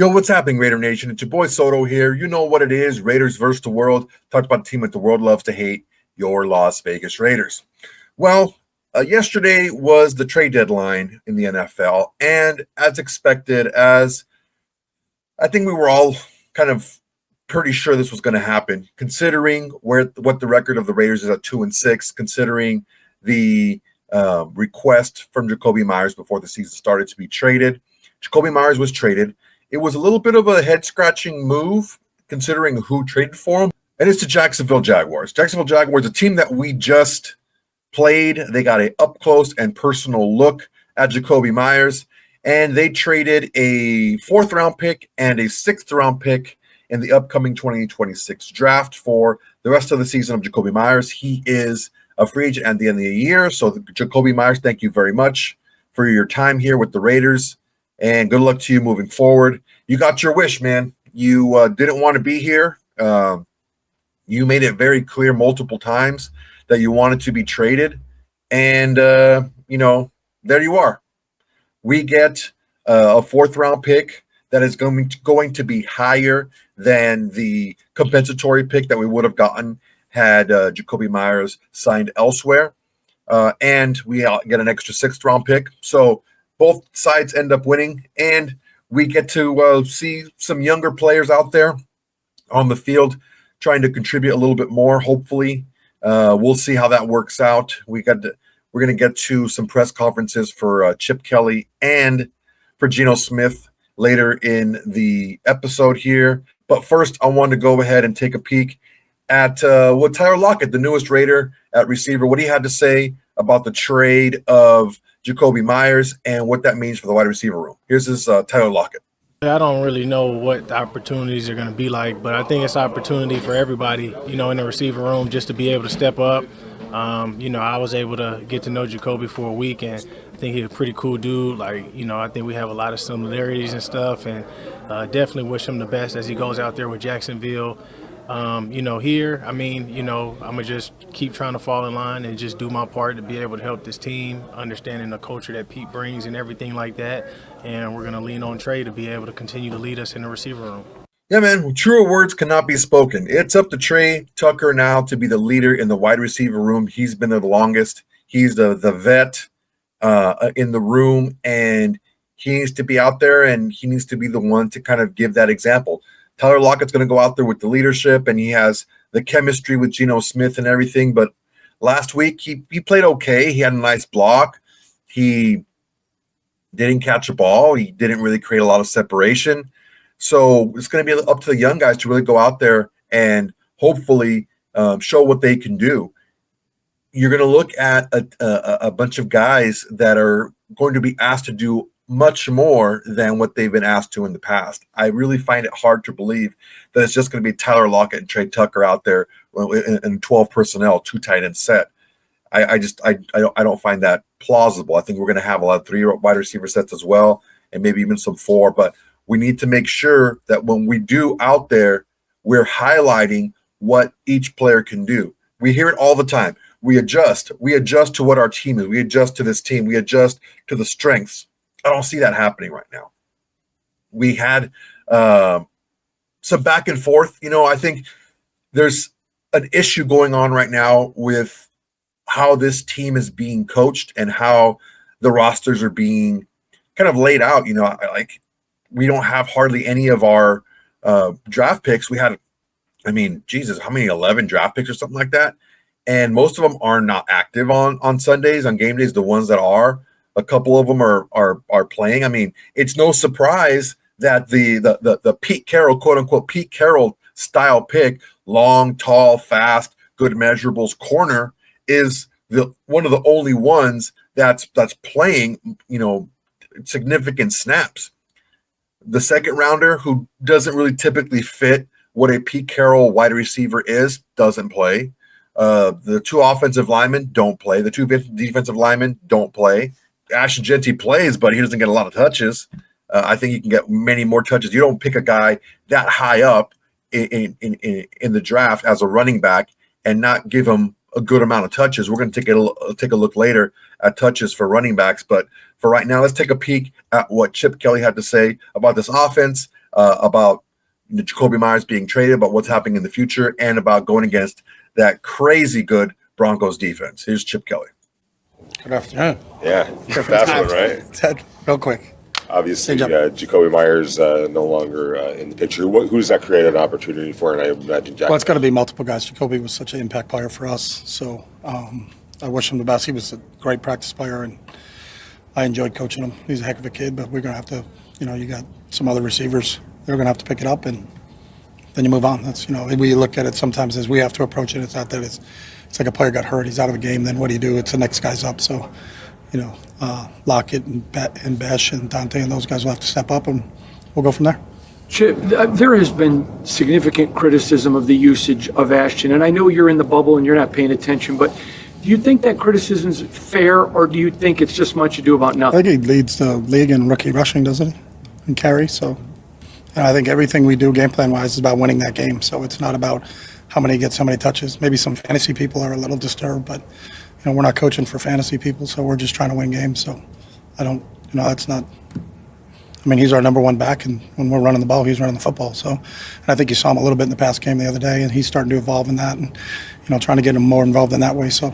Yo, what's happening, Raider Nation? It's your boy Soto here. You know what it is, Raiders versus the world. Talked about the team that the world loves to hate, your Las Vegas Raiders. Well, yesterday was the trade deadline in the NFL, and as expected, as I think we were all kind of pretty sure this was going to happen, considering what the record of the Raiders is at 2-6, considering the request from Jakobi Meyers before the season started to be traded. Jakobi Meyers was traded. It was a little bit of a head-scratching move, considering who traded for him, and it's the Jacksonville Jaguars. Jacksonville Jaguars, a team that we just played. They got an up-close and personal look at Jakobi Meyers, and they traded a fourth-round pick and a sixth-round pick in the upcoming 2026 draft for the rest of the season of Jakobi Meyers. He is a free agent at the end of the year, so Jakobi Meyers, thank you very much for your time here with the Raiders. And good luck to you moving forward. You got your wish, man. You didn't want to be here. You made it very clear multiple times that you wanted to be traded. And, there you are. We get a fourth-round pick that is going to be higher than the compensatory pick that we would have gotten had Jakobi Meyers signed elsewhere. And we get an extra sixth-round pick. So both sides end up winning, and we get to see some younger players out there on the field trying to contribute a little bit more, hopefully. We'll see how that works out. We're going to get to some press conferences for Chip Kelly and for Geno Smith later in the episode here. But first, I want to go ahead and take a peek at what Tyler Lockett, the newest Raider at receiver, what he had to say about the trade of Jakobi Meyers and what that means for the wide receiver room. Here's his Tyler Lockett. I don't really know what the opportunities are going to be like, but I think it's an opportunity for everybody, in the receiver room just to be able to step up. I was able to get to know Jakobi for a week, and I think he's a pretty cool dude. I think we have a lot of similarities and stuff, and definitely wish him the best as he goes out there with Jacksonville. I'm going to just keep trying to fall in line and just do my part to be able to help this team, understanding the culture that Pete brings and everything like that. And we're going to lean on Trey to be able to continue to lead us in the receiver room. Yeah, man, truer words cannot be spoken. It's up to Trey Tucker now to be the leader in the wide receiver room. He's been there the longest. He's the vet in the room, and he needs to be out there, and he needs to be the one to kind of give that example. Tyler Lockett's going to go out there with the leadership, and he has the chemistry with Geno Smith and everything. But last week, he played okay. He had a nice block. He didn't catch a ball. He didn't really create a lot of separation. So it's going to be up to the young guys to really go out there and hopefully show what they can do. You're going to look at a bunch of guys that are going to be asked to do much more than what they've been asked to in the past. I really find it hard to believe that it's just going to be Tyler Lockett and Trey Tucker out there in 12 personnel, 2 tight end set. I don't find that plausible. I think we're going to have a lot of 3 wide receiver sets as well, and maybe even some 4. But we need to make sure that when we do out there, we're highlighting what each player can do. We hear it all the time. We adjust. We adjust to what our team is. We adjust to this team. We adjust to the strengths. I don't see that happening right now. We had some back and forth. I think there's an issue going on right now with how this team is being coached and how the rosters are being kind of laid out. We don't have hardly any of our draft picks. We had, how many, 11 draft picks or something like that? And most of them are not active on Sundays, on game days. The ones that are, a couple of them are playing. It's no surprise that the Pete Carroll, quote unquote, Pete Carroll style pick, long, tall, fast, good measurables corner, is one of the only ones that's playing, significant snaps. The second rounder, who doesn't really typically fit what a Pete Carroll wide receiver is, doesn't play. The 2 offensive linemen don't play. The 2 defensive linemen don't play. Ashton Jeanty plays, but he doesn't get a lot of touches. I think you can get many more touches. You don't pick a guy that high up in the draft as a running back and not give him a good amount of touches. We're going to take a look later at touches for running backs. But for right now, let's take a peek at what Chip Kelly had to say about this offense. about Jakobi Meyers being traded, about what's happening in the future, and about going against that crazy good Broncos defense. Here's Chip Kelly. Good afternoon. Yeah, fast one, right? Ted, real quick. Obviously, Jakobi Meyers no longer in the picture. Who does that create an opportunity for? And I imagine Jack. Well, it's got to be multiple guys. Jakobi was such an impact player for us, so I wish him the best. He was a great practice player, and I enjoyed coaching him. He's a heck of a kid, but we're going to have to, you got some other receivers. They're going to have to pick it up, and then you move on. That's, we look at it sometimes as we have to approach it. It's not that it's like a player got hurt, he's out of a game, then what do you do? It's the next guy's up. So, Lockett and Besh and Dante and those guys will have to step up, and we'll go from there. Chip, there has been significant criticism of the usage of Ashton, and I know you're in the bubble and you're not paying attention, but do you think that criticism is fair, or do you think it's just much ado about I nothing? think he leads the league in rookie rushing, doesn't he? And carry. So, and I think everything we do game plan wise is about winning that game. So it's not about how many gets how many touches. Maybe some fantasy people are a little disturbed, but we're not coaching for fantasy people, so we're just trying to win games. So I don't, that's not. I mean, he's our number one back, and when we're running the ball, he's running the football. So, and I think you saw him a little bit in the past game the other day, and he's starting to evolve in that, and trying to get him more involved in that way. So,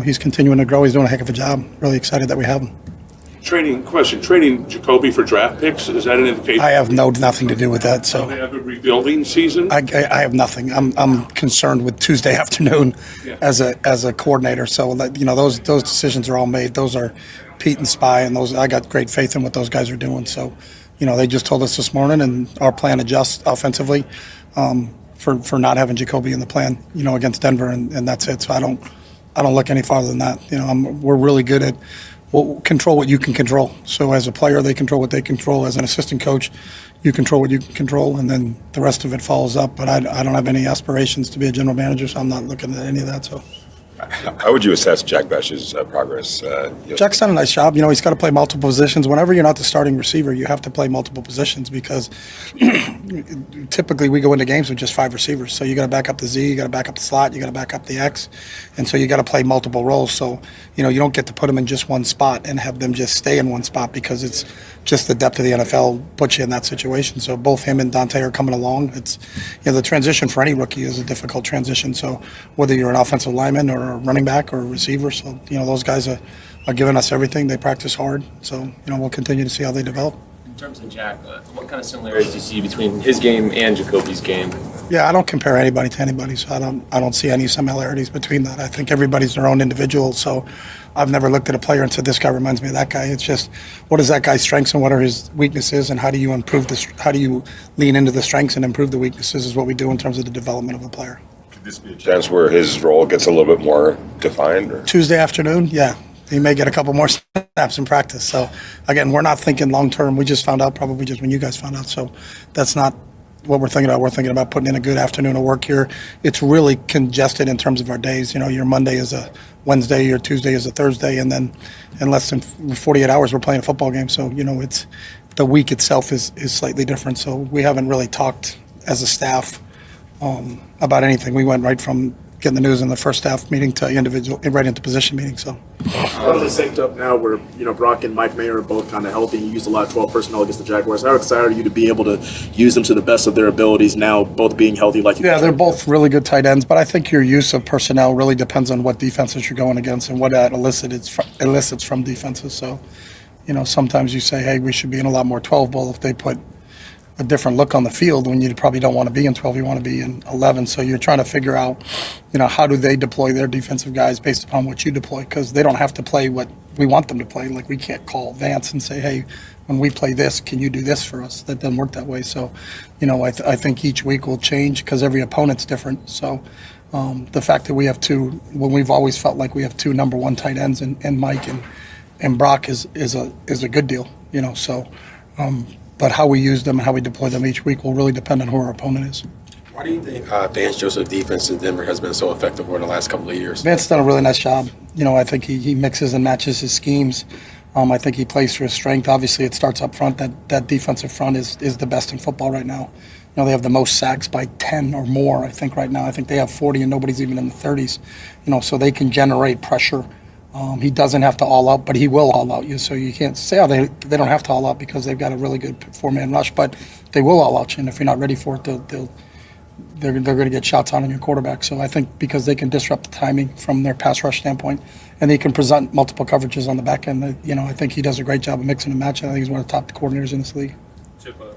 he's continuing to grow. He's doing a heck of a job. Really excited that we have him. Training Jakobi for draft picks, is that an indication? I have nothing to do with that. So they have a rebuilding season? I have nothing. I'm concerned with Tuesday afternoon as a coordinator. So those decisions are all made. Those are Pete and Spy, and those I got great faith in what those guys are doing. So they just told us this morning, and our plan adjusts offensively for not having Jakobi in the plan. Against Denver, and that's it. So I don't look any farther than that. We're really good at. Control what you can control. So as a player, they control what they control. As an assistant coach, you control what you can control, and then the rest of it falls up. But I don't have any aspirations to be a general manager, so I'm not looking at any of that. So, how would you assess Jack Besh's progress? Jack's done a nice job. He's got to play multiple positions. Whenever you're not the starting receiver, you have to play multiple positions because typically we go into games with just 5 receivers. So you got to back up the Z, you got to back up the slot, you got to back up the X, and so you got to play multiple roles. So you don't get to put them in just one spot and have them just stay in one spot because it's just the depth of the NFL puts you in that situation. So both him and Dante are coming along. It's the transition for any rookie is a difficult transition. So whether you're an offensive lineman or a running back or a receiver, so those guys are giving us everything. They practice hard. So we'll continue to see how they develop. In terms of Jack, what kind of similarities do you see between his game and Jakobi's game? Yeah, I don't compare anybody to anybody, so I don't see any similarities between that. I think everybody's their own individual, so I've never looked at a player and said, this guy reminds me of that guy. It's just, what is that guy's strengths and what are his weaknesses, and how do you improve this? How do you lean into the strengths and improve the weaknesses is what we do in terms of the development of a player. Could this be a chance where his role gets a little bit more defined? Or? Tuesday afternoon, yeah. He may get a couple more snaps in practice. So, again, we're not thinking long-term. We just found out probably just when you guys found out. So that's not what we're thinking about. We're thinking about putting in a good afternoon of work here. It's really congested in terms of our days. Your Monday is a Wednesday, your Tuesday is a Thursday, and then in less than 48 hours we're playing a football game. So, it's the week itself is slightly different. So we haven't really talked as a staff about anything. We went right from getting the news in the first staff meeting to individual, right into position meeting. So, how are they synced up now where, Brock and Mike Mayer are both kind of healthy and you used a lot of 12 personnel against the Jaguars? How excited are you to be able to use them to the best of their abilities now, both being healthy like you Yeah, they're both really good tight ends, but I think your use of personnel really depends on what defenses you're going against and what that elicits from defenses. So, sometimes you say, hey, we should be in a lot more 12 ball if they put a different look on the field when you probably don't want to be in 12, you want to be in 11. So you're trying to figure out, how do they deploy their defensive guys based upon what you deploy? Because they don't have to play what we want them to play. Like we can't call Vance and say, hey, when we play this, can you do this for us? That doesn't work that way. So, I think each week will change because every opponent's different. So the fact that we have two, when we've always felt like we have two number one tight ends and Mike and Brock is a good deal, so but how we use them and how we deploy them each week will really depend on who our opponent is. Why do you think Vance Joseph's defense in Denver has been so effective over the last couple of years? Vance's done a really nice job. I think he mixes and matches his schemes. I think he plays to his strength. Obviously, it starts up front. That defensive front is the best in football right now. They have the most sacks by 10 or more, I think, right now. I think they have 40 and nobody's even in the 30s. So they can generate pressure He doesn't have to all out, but he will all out you. So you can't say, oh, they don't have to all out because they've got a really good 4-man rush, but they will all out you. And if you're not ready for it, they're going to get shots on your quarterback. So I think because they can disrupt the timing from their pass rush standpoint, and they can present multiple coverages on the back end, I think he does a great job of mixing and matching. I think he's one of the top coordinators in this league.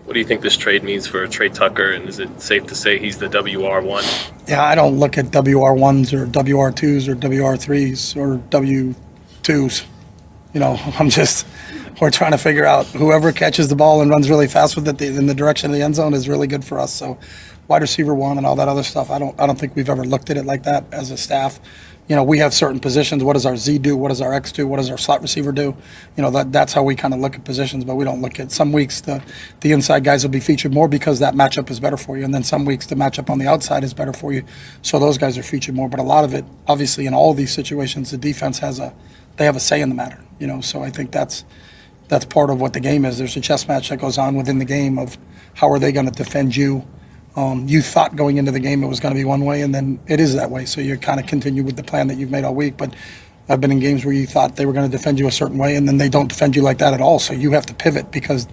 What do you think this trade means for Trey Tucker, and is it safe to say he's the WR1? Yeah, I don't look at WR1s or WR2s or WR3s or W2s. We're trying to figure out whoever catches the ball and runs really fast with it in the direction of the end zone is really good for us. So wide receiver 1 and all that other stuff, I don't think we've ever looked at it like that as a staff. We have certain positions. What does our Z do? What does our X do? What does our slot receiver do? That's how we kind of look at positions, but we don't look at some weeks the inside guys will be featured more because that matchup is better for you. And then some weeks the matchup on the outside is better for you. So those guys are featured more. But a lot of it, obviously in all of these situations, the defense they have a say in the matter. So I think that's part of what the game is. There's a chess match that goes on within the game of how are they going to defend you. You thought going into the game it was going to be one way, and then it is that way. So you kind of continue with the plan that you've made all week. But I've been in games where you thought they were going to defend you a certain way, and then they don't defend you like that at all. So you have to pivot because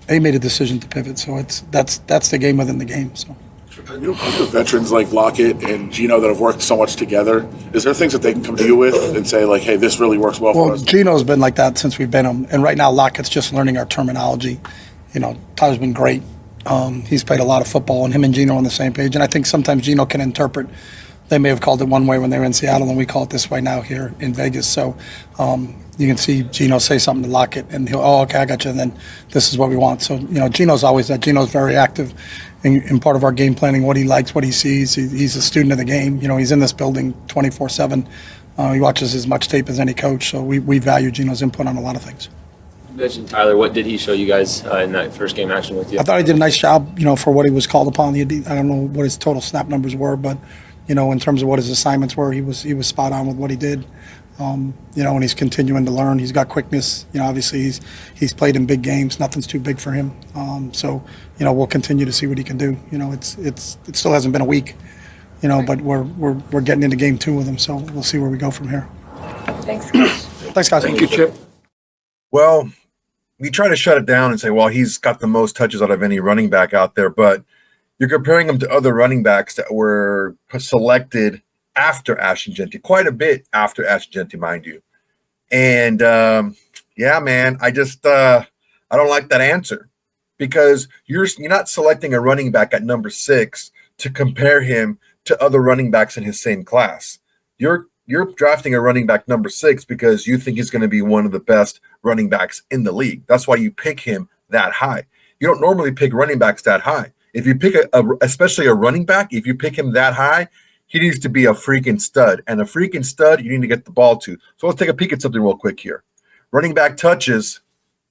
they made a decision to pivot. So that's the game within the game. So. The veterans like Lockett and Geno that have worked so much together, is there things that they can come to you with and say, like, hey, this really works well for us? Geno's been like that since we've been him. And right now Lockett's just learning our terminology. Tyler's been great. He's played a lot of football, and him and Geno on the same page. And I think sometimes Geno can interpret. They may have called it one way when they were in Seattle, and we call it this way now here in Vegas. So you can see Geno say something to Lockett, and he'll, okay, I got you, and then this is what we want. So, Geno's always that. Geno's very active in part of our game planning, what he likes, what he sees. He's a student of the game. He's in this building 24/7. He watches as much tape as any coach, so we value Geno's input on a lot of things. You mentioned Tyler. What did he show you guys in that first game action with you? I thought he did a nice job, for what he was called upon. I don't know what his total snap numbers were, but, in terms of what his assignments were, he was spot on with what he did. And he's continuing to learn. He's got quickness. Obviously he's played in big games. Nothing's too big for him. So we'll continue to see what he can do. It still hasn't been a week, but we're getting into game 2 with him. So we'll see where we go from here. Thanks, Coach. Thanks, guys. Thank you, Chip. Well, we try to shut it down and say, well, he's got the most touches out of any running back out there, but you're comparing him to other running backs that were selected after Ashton Jeanty, quite a bit after Ashton Jeanty, mind you. And yeah, man, I just I don't like that answer because you're not selecting a running back at number 6 to compare him to other running backs in his same class. You're drafting a running back number 6 because you think he's going to be one of the best running backs in the league. That's why you pick him that high. You don't normally pick running backs that high. If you pick especially a running back, if you pick him that high, he needs to be a freaking stud. And a freaking stud, you need to get the ball to. So let's take a peek at something real quick here. Running back touches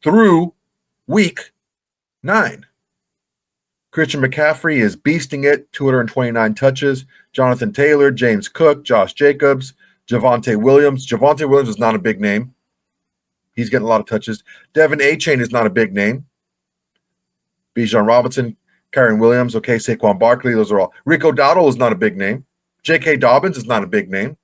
through week 9. Christian McCaffrey is beasting it, 229 touches. Jonathan Taylor, James Cook, Josh Jacobs, Javonte Williams. Javonte Williams is not a big name. He's getting a lot of touches. Devin A-Chain is not a big name. Bijan Robinson, Kyron Williams, okay, Saquon Barkley, those are all. Rico Dowdle is not a big name. J.K. Dobbins is not a big name.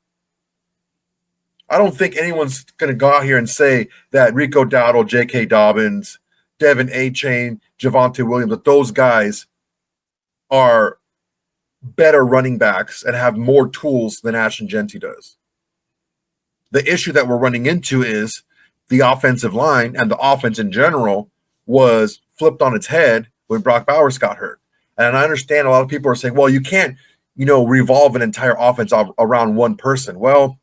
I don't think anyone's going to go out here and say that Rico Dowdle, J.K. Dobbins, Devin A-Chain, Javonte Williams, that those guys are better running backs and have more tools than Ashton Jeanty does. The issue that we're running into is the offensive line and the offense in general was flipped on its head when Brock Bowers got hurt. And I understand a lot of people are saying, well, you can't, revolve an entire offense around one person. Well,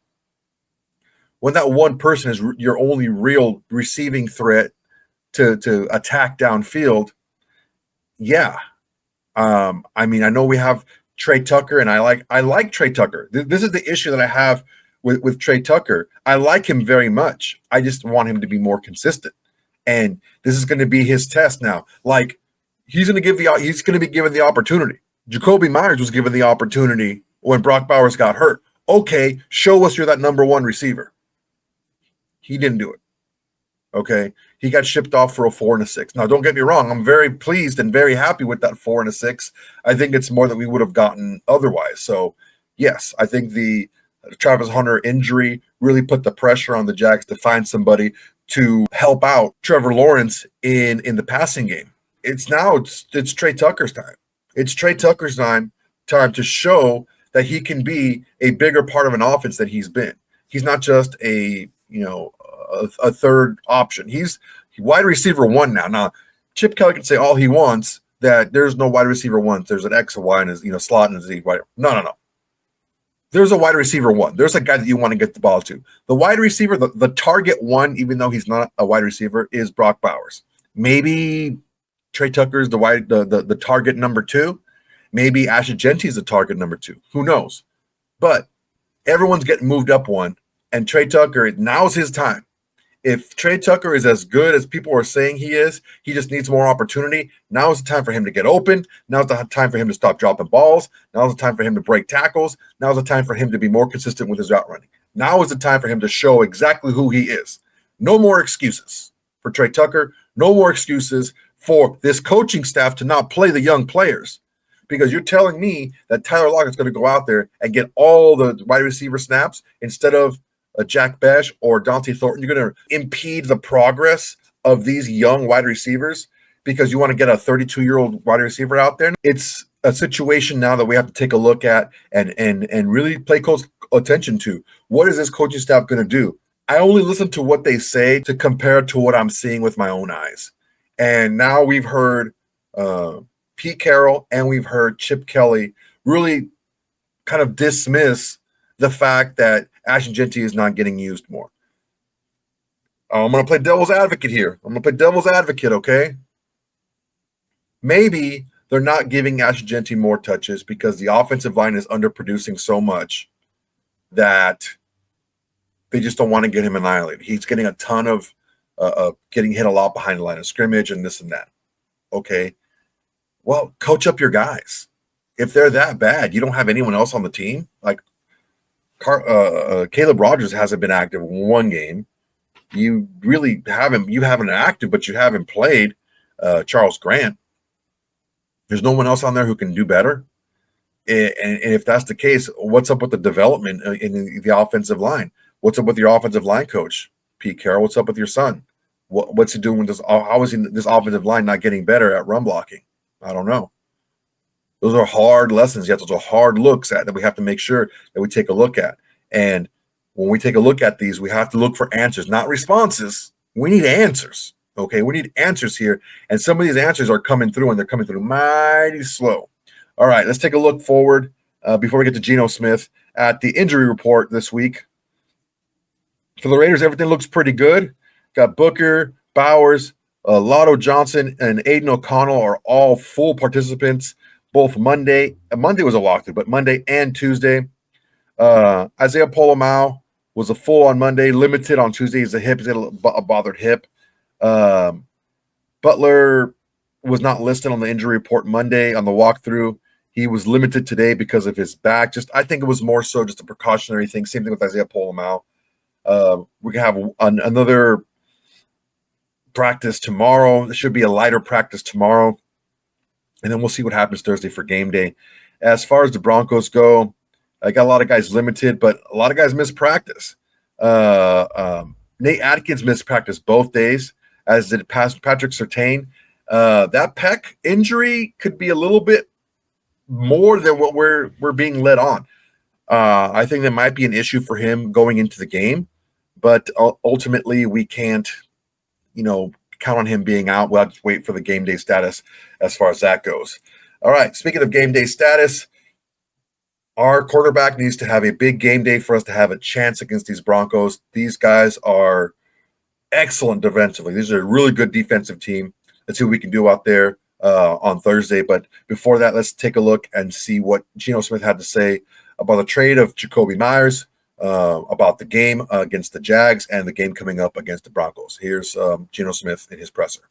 when that one person is your only real receiving threat to attack downfield, yeah. I know we have Trey Tucker, and I like Trey Tucker. This is the issue that I have with Trey Tucker. I like him very much. I just want him to be more consistent. And this is going to be his test now. Like, he's going to be given the opportunity. Jakobi Meyers was given the opportunity when Brock Bowers got hurt. Okay, show us you're that number 1 receiver. He didn't do it. Okay, he got shipped off for a 4 and a 6. Now, don't get me wrong. I'm very pleased and very happy with that 4 and a 6. I think it's more than we would have gotten otherwise. So, yes, I think the Travis Hunter injury really put the pressure on the Jags to find somebody to help out Trevor Lawrence in the passing game. It's Trey Tucker's time. It's Trey Tucker's time to show that he can be a bigger part of an offense than he's been. He's not just a third option. He's wide receiver one now. Now, Chip Kelly can say all he wants that there's no wide receiver one. There's an X, a Y, and a slot and a Z. No. There's a wide receiver one. There's a guy that you want to get the ball to. The wide receiver, the target one, even though he's not a wide receiver, is Brock Bowers. Maybe Trey Tucker is the target number two. Maybe Ashton Jeanty is the target number two. Who knows? But everyone's getting moved up one, and Trey Tucker, now's his time. If Trey Tucker is as good as people are saying he is, he just needs more opportunity. Now is the time for him to get open. Now is the time for him to stop dropping balls. Now is the time for him to break tackles. Now is the time for him to be more consistent with his route running. Now is the time for him to show exactly who he is. No more excuses for Trey Tucker. No more excuses for this coaching staff to not play the young players. Because you're telling me that Tyler Lockett's going to go out there and get all the wide receiver snaps instead of Jack Besh or Dante Thornton. You're going to impede the progress of these young wide receivers because you want to get a 32-year-old wide receiver out there. It's a situation now that we have to take a look at and really pay close attention to. What is this coaching staff going to do? I only listen to what they say to compare to what I'm seeing with my own eyes. And now we've heard Pete Carroll and we've heard Chip Kelly really kind of dismiss the fact that Ashton Jeanty is not getting used more. I'm going to play devil's advocate here. Okay? Maybe they're not giving Ashton Jeanty more touches because the offensive line is underproducing so much that they just don't want to get him annihilated. He's getting a ton of getting hit a lot behind the line of scrimmage and this and that. Okay? Well, coach up your guys. If they're that bad, you don't have anyone else on the team. Like Caleb Rogers hasn't been active in one game. You really haven't. You haven't active, but you haven't played. Charles Grant. There's no one else on there who can do better. And if that's the case, what's up with the development in the offensive line? What's up with your offensive line coach, Pete Carroll? What's up with your son? What's he doing with this? How is this offensive line not getting better at run blocking? I don't know. Those are hard lessons. Yet those are hard looks at that we have to make sure that we take a look at. And when we take a look at these, we have to look for answers, not responses. We need answers. Okay, we need answers here. And some of these answers are coming through, and they're coming through mighty slow. All right, let's take a look forward before we get to Geno Smith at the injury report this week. For the Raiders, everything looks pretty good. Got Booker, Bowers, Lotto Johnson, and Aiden O'Connell are all full participants both Monday. Monday was a walkthrough, but Monday and Tuesday. Isaiah Polomau was a full on Monday, limited on Tuesday. He's a hip. He's got a bothered hip. Butler was not listed on the injury report Monday on the walkthrough. He was limited today because of his back. I think it was more so just a precautionary thing. Same thing with Isaiah Polomau. We can have another practice tomorrow. There should be a lighter practice tomorrow. And then we'll see what happens Thursday for game day. As far as the Broncos go, I got a lot of guys limited, but a lot of guys missed practice. Nate Atkins missed practice both days, as did Patrick Surtain. That pec injury could be a little bit more than what we're being led on. I think that might be an issue for him going into the game, but ultimately we can't, count on him being out. We'll have to wait for the game day status as far as that goes. All right, speaking of game day status, our quarterback needs to have a big game day for us to have a chance against these Broncos. These guys are excellent defensively. These are a really good defensive team. Let's see what we can do out there on Thursday. But before that, let's take a look and see what Geno Smith had to say about the trade of Jakobi Meyers, about the game against the Jags, and the game coming up against the Broncos. Here's Geno Smith in his presser.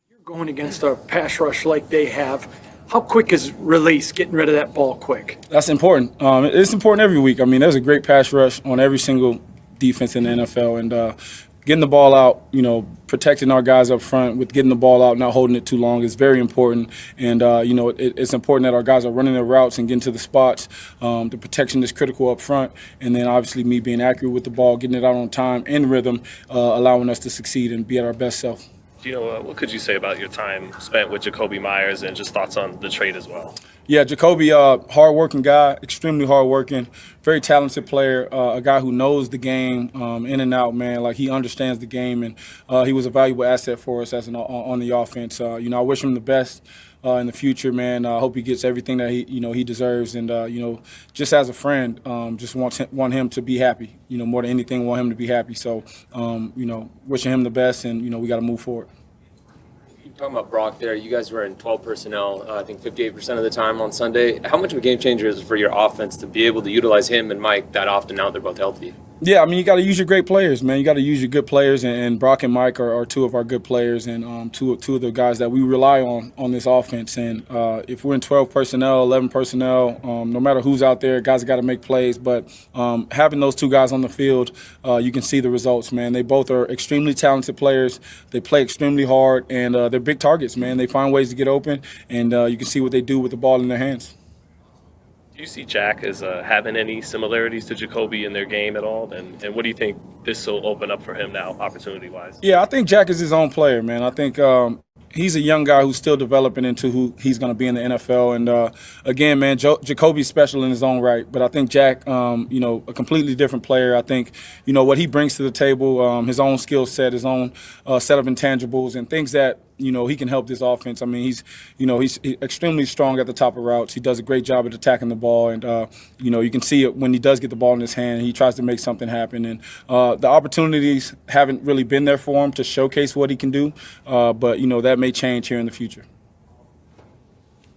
You're going against a pass rush like they have. How quick is release, getting rid of that ball quick? That's important. It's important every week. I mean, there's a great pass rush on every single defense in the NFL, and getting the ball out, protecting our guys up front with getting the ball out, not holding it too long is very important. And, it's important that our guys are running their routes and getting to the spots. The protection is critical up front. And then obviously me being accurate with the ball, getting it out on time and rhythm, allowing us to succeed and be at our best self. What could you say about your time spent with Jakobi Meyers and just thoughts on the trade as well? Yeah, Jakobi, hard-working guy, extremely hard-working, very talented player, a guy who knows the game in and out, man. Like, he understands the game, and he was a valuable asset for us on the offense. I wish him the best in the future, man. I hope he gets everything that he deserves, and just as a friend, just want him to be happy. More than anything, want him to be happy. So, wishing him the best, and we got to move forward. Talking about Brock there, you guys were in 12 personnel, I think 58% of the time on Sunday. How much of a game changer is it for your offense to be able to utilize him and Mike that often now they're both healthy? Yeah, you got to use your great players, man. You got to use your good players, and Brock and Mike are two of our good players, and two of the guys that we rely on this offense. And if we're in 12 personnel, 11 personnel, no matter who's out there, guys got to make plays. But having those two guys on the field, you can see the results, man. They both are extremely talented players. They play extremely hard, and they're big targets, man. They find ways to get open, and you can see what they do with the ball in their hands. Do you see Jack as having any similarities to Jakobi in their game at all? And what do you think this will open up for him now, opportunity-wise? Yeah, I think Jack is his own player, man. I think he's a young guy who's still developing into who he's going to be in the NFL. And, again, man, Jakobi's special in his own right. But I think Jack, a completely different player. I think, what he brings to the table, his own skill set, his own set of intangibles and things that, he can help this offense. He's extremely strong at the top of routes. He does a great job at attacking the ball. And, you can see it when he does get the ball in his hand. He tries to make something happen. And the opportunities haven't really been there for him to showcase what he can do. But, that may change here in the future.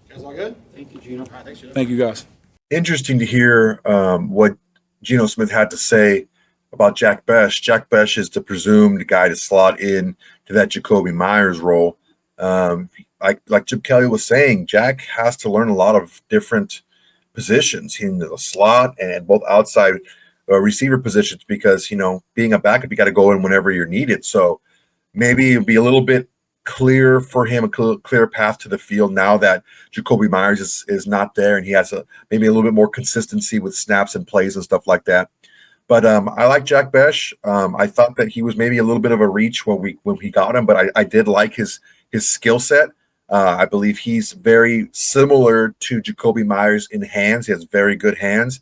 You guys all good? Thank you, Geno. Thanks, Geno. Thank you, guys. Interesting to hear what Geno Smith had to say about Jack Bech. Jack Bech is the presumed guy to slot in to that Jakobi Meyers role. Like Chip Kelly was saying, Jack has to learn a lot of different positions in the slot and both outside receiver positions because, being a backup, you got to go in whenever you're needed. So maybe it'll be a little bit clear for him, a clear path to the field now that Jakobi Meyers is not there and he has maybe a little bit more consistency with snaps and plays and stuff like that. But I like Jack Bech. I thought that he was maybe a little bit of a reach when we got him, but I did like his skill set. I believe he's very similar to Jakobi Meyers in hands. He has very good hands.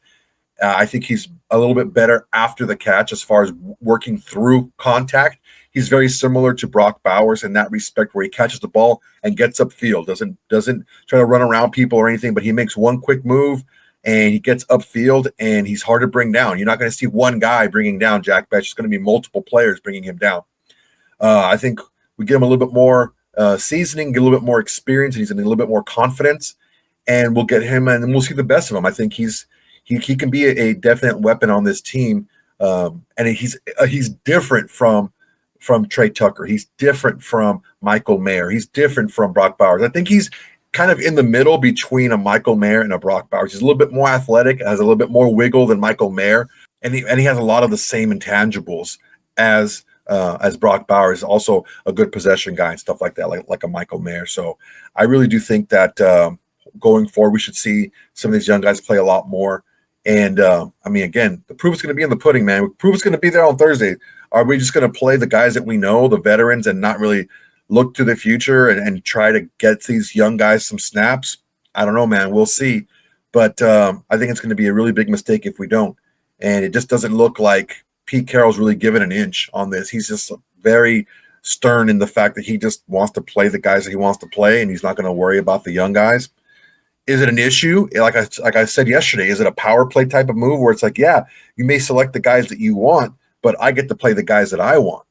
I think he's a little bit better after the catch as far as working through contact. He's very similar to Brock Bowers in that respect, where he catches the ball and gets upfield. Doesn't try to run around people or anything, but he makes one quick move and he gets upfield, and he's hard to bring down. You're not going to see one guy bringing down Jack Bech. It's going to be multiple players bringing him down. I think we get him a little bit more seasoning, get a little bit more experience, and he's in a little bit more confidence, and we'll get him, and we'll see the best of him. I think he can be a definite weapon on this team, and he's different from Trey Tucker. He's different from Michael Mayer. He's different from Brock Bowers. I think he's kind of in the middle between a Michael Mayer and a Brock Bowers. He's a little bit more athletic, has a little bit more wiggle than Michael Mayer, and he has a lot of the same intangibles as Brock Bowers. Also a good possession guy and stuff like that, like a Michael Mayer. So I really do think that going forward, we should see some of these young guys play a lot more. And again, the proof is going to be in the pudding, man. The proof is going to be there on Thursday. Are we just going to play the guys that we know, the veterans, and not really look to the future and try to get these young guys some snaps? I don't know, man. We'll see. But I think it's going to be a really big mistake if we don't. And it just doesn't look like Pete Carroll's really given an inch on this. He's just very stern in the fact that he just wants to play the guys that he wants to play, and he's not going to worry about the young guys. Is it an issue? Like I said yesterday, is it a power play type of move where it's like, yeah, you may select the guys that you want, but I get to play the guys that I want?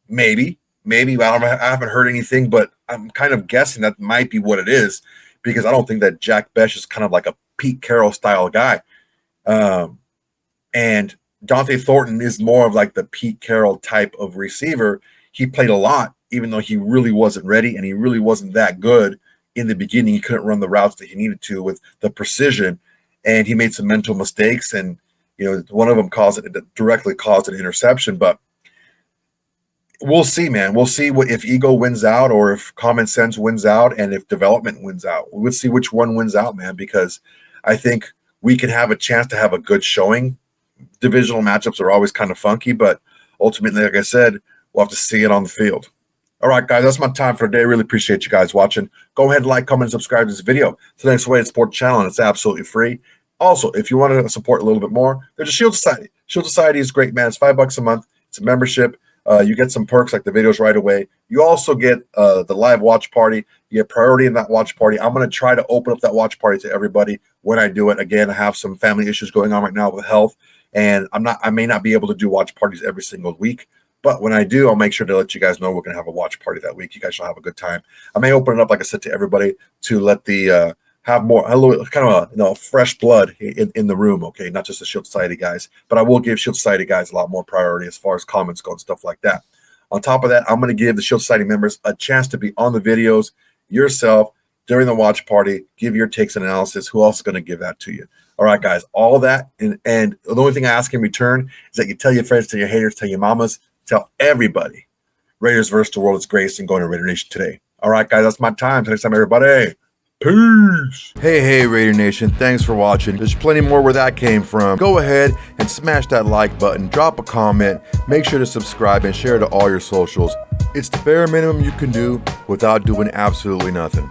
Maybe. I haven't heard anything, but I'm kind of guessing that might be what it is, because I don't think that Jack Bech is kind of like a Pete Carroll style guy. And Dante Thornton is more of like the Pete Carroll type of receiver. He played a lot, even though he really wasn't ready and he really wasn't that good in the beginning. He couldn't run the routes that he needed to with the precision, and he made some mental mistakes. And one of them directly caused an interception. But we'll see, man. We'll see if ego wins out or if common sense wins out and if development wins out. We'll see which one wins out, man, because I think we can have a chance to have a good showing. Divisional matchups are always kind of funky, but ultimately, like I said, we'll have to see it on the field. All right, guys, that's my time for today. Really appreciate you guys watching. Go ahead and like, comment, and subscribe to this video. It's the next way to support the channel, and it's absolutely free. Also, if you want to support a little bit more, there's a Shield Society. Shield Society is great, man. It's $5 a month. It's a membership. You get some perks like the videos right away. You also get the live watch party. You get priority in that watch party. I'm going to try to open up that watch party to everybody when I do it. Again, I have some family issues going on right now with health, and I may not be able to do watch parties every single week. But when I do, I'll make sure to let you guys know we're going to have a watch party that week. You guys shall have a good time. I may open it up, like I said, to everybody to let the have more kind of a fresh blood in the room, okay? Not just the Shield Society guys, but I will give Shield Society guys a lot more priority as far as comments go and stuff like that. On top of that, I'm going to give the Shield Society members a chance to be on the videos yourself during the watch party, give your takes and analysis. Who else is going to give that to you? All right, guys, all of that. And the only thing I ask in return is that you tell your friends, tell your haters, tell your mamas, tell everybody Raiders versus the world is grace and going to Raider Nation today. All right, guys, that's my time. Till next time, everybody. Peace. Hey, Raider Nation. Thanks for watching. There's plenty more where that came from. Go ahead and smash that like button. Drop a comment. Make sure to subscribe and share to all your socials. It's the bare minimum you can do without doing absolutely nothing.